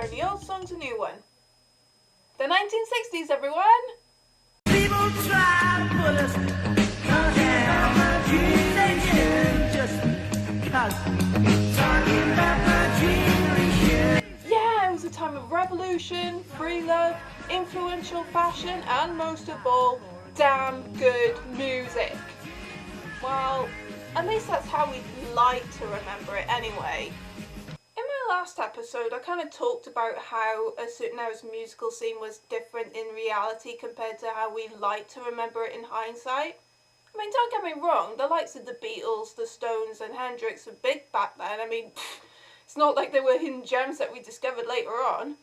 turn the old song to new one. The 1960s, everyone! People try to put us down my dreams, just cause talking about my dreams. Yeah, it was a time of revolution, free love, influential fashion, and most of all, damn good music. Well, at least that's how we'd like to remember it anyway. In my last episode, I kind of talked about how a certain era's musical scene was different in reality compared to how we like to remember it in hindsight. I mean, don't get me wrong, the likes of the Beatles, the Stones and Hendrix were big back then. I mean, it's not like they were hidden gems that we discovered later on.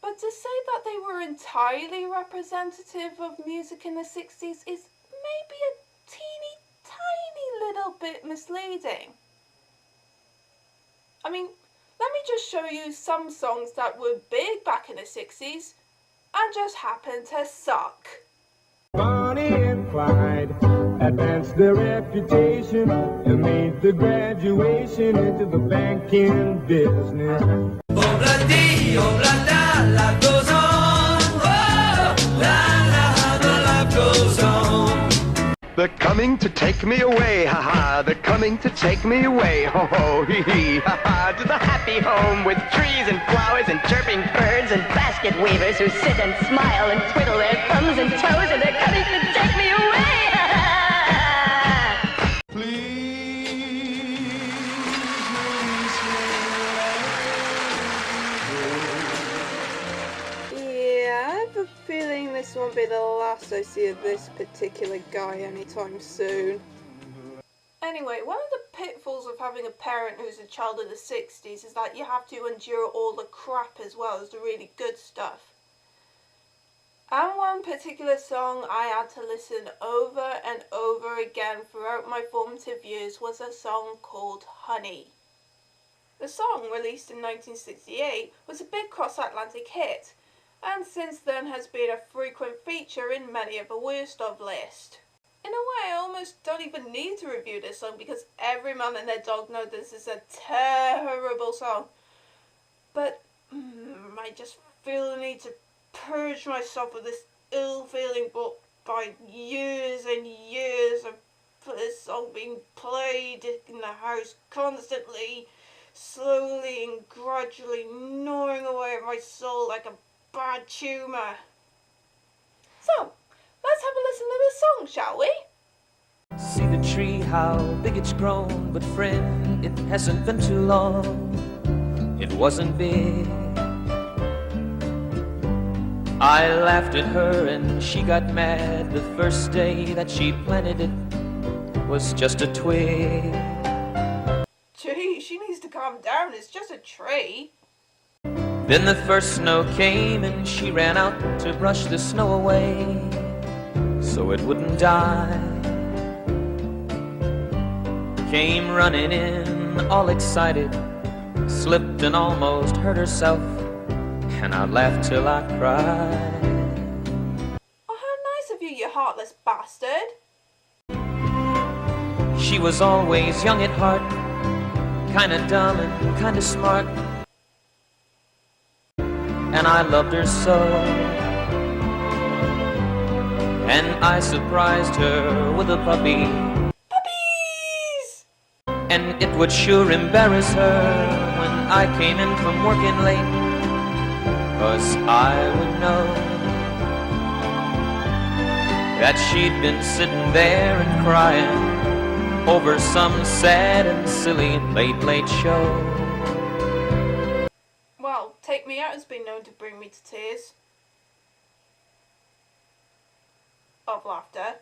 But to say that they were entirely representative of music in the 60s is maybe a teeny tiny little bit misleading. I mean, let me just show you some songs that were big back in the 60s and just happened to suck. Bonnie and Clyde advanced their reputation and made the graduation into the banking business. Obla-dee, obla-da, life goes on. Oh, la-la, the life goes on. They're coming to take me away, ha-ha. They're coming to take me away, ho-ho, hee-hee, ha-ha. To the happy home with trees and flowers and chirping birds and basket weavers who sit and smile and twiddle their thumbs and toes, and they're coming to take me away. Yeah, I have a feeling this won't be the last I see of this particular guy anytime soon. Anyway, one of the pitfalls of having a parent who's a child of the 60s is that you have to endure all the crap as well as the really good stuff. And one particular song I had to listen over and over again throughout my formative years was a song called Honey. The song, released in 1968, was a big cross-Atlantic hit, and since then has been a frequent feature in many of the worst of lists. In a way, I almost don't even need to review this song because every man and their dog know this is a terrible song. But I just feel the need to purge myself of this ill feeling brought by years and years of this song being played in the house constantly, slowly and gradually gnawing away at my soul like a bad tumour. So, let's have a listen to this song, shall we? See the tree, how big it's grown, but friend, it hasn't been too long. It wasn't big. I laughed at her and she got mad the first day that she planted it was just a twig. Gee, she needs to calm down, it's just a tree. Then the first snow came and she ran out to brush the snow away so it wouldn't die. Came running in all excited, slipped and almost hurt herself, and I laughed till I cried. Oh, how nice of you, you heartless bastard. She was always young at heart, kinda dumb and kinda smart, and I loved her so. And I surprised her with a puppy. Puppies! And it would sure embarrass her when I came in from working late, 'cause I would know that she'd been sitting there and crying over some sad and silly late show. Well, Take Me Out has been known to bring me to tears. Of laughter.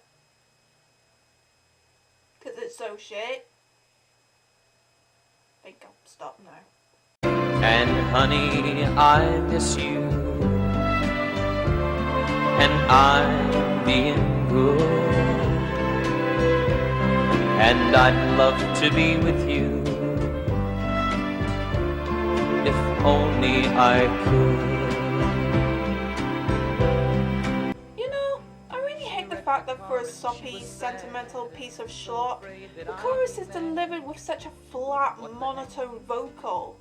'Cause it's so shit. I think I'll stop now. And honey, I miss you, and I'm being good, and I'd love to be with you if only I could. You know, I really hate the fact that for a soppy, sentimental piece of schlop, the chorus is delivered with such a flat, monotone vocal.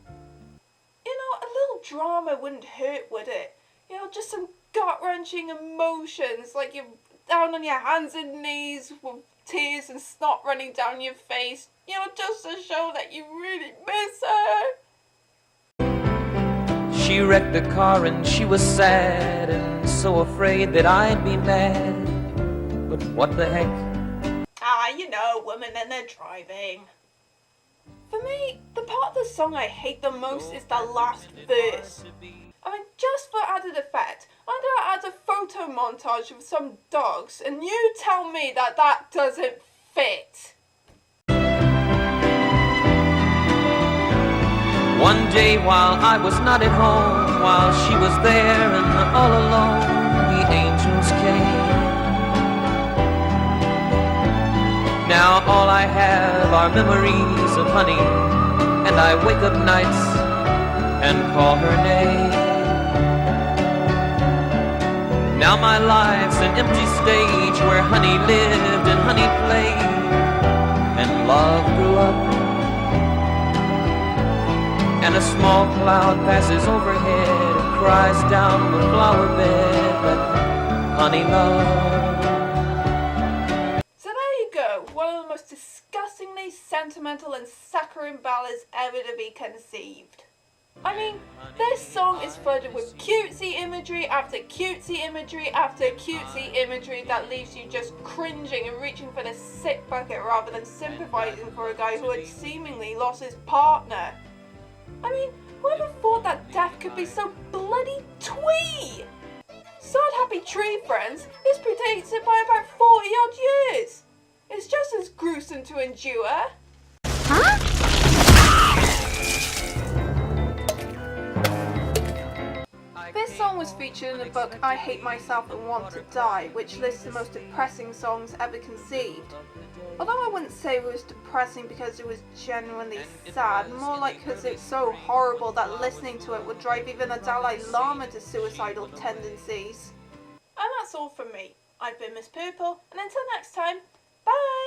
You know, a little drama wouldn't hurt, would it? You know, just some gut-wrenching emotions, like you're down on your hands and knees with tears and snot running down your face, you know, just to show that you really miss her. She wrecked the car and she was sad and so afraid that I'd be mad. But what the heck? Ah, you know, women and their driving. For me, the part of the song I hate the most is the last verse. I mean, just for added effect, I'm gonna add a photo montage of some dogs, and you tell me that that doesn't fit. One day while I was not at home, while she was there and all alone, the angels came. Now all I have are memories of honey, and I wake up nights and call her name. Now my life's an empty stage where honey lived and honey played, and love grew up. And a small cloud passes overhead and cries down the flower bed that honey loved. So there you go, one of the most disgustingly sentimental and saccharine ballads ever to be conceived. I mean, this song is flooded with cutesy imagery after cutesy imagery after cutesy imagery that leaves you just cringing and reaching for the sick bucket rather than sympathising for a guy who had seemingly lost his partner. I mean, whoever thought that death could be so bloody twee? Sad Happy Tree Friends, this predates it by about 40 odd years. It's just as gruesome to endure. This song was featured in the book I Hate Myself and Want to Die, which lists the most depressing songs ever conceived. Although I wouldn't say it was depressing because it was genuinely sad, more like because it's so horrible that listening to it would drive even a Dalai Lama to suicidal tendencies. And that's all from me. I've been Miss Purple, and until next time, bye!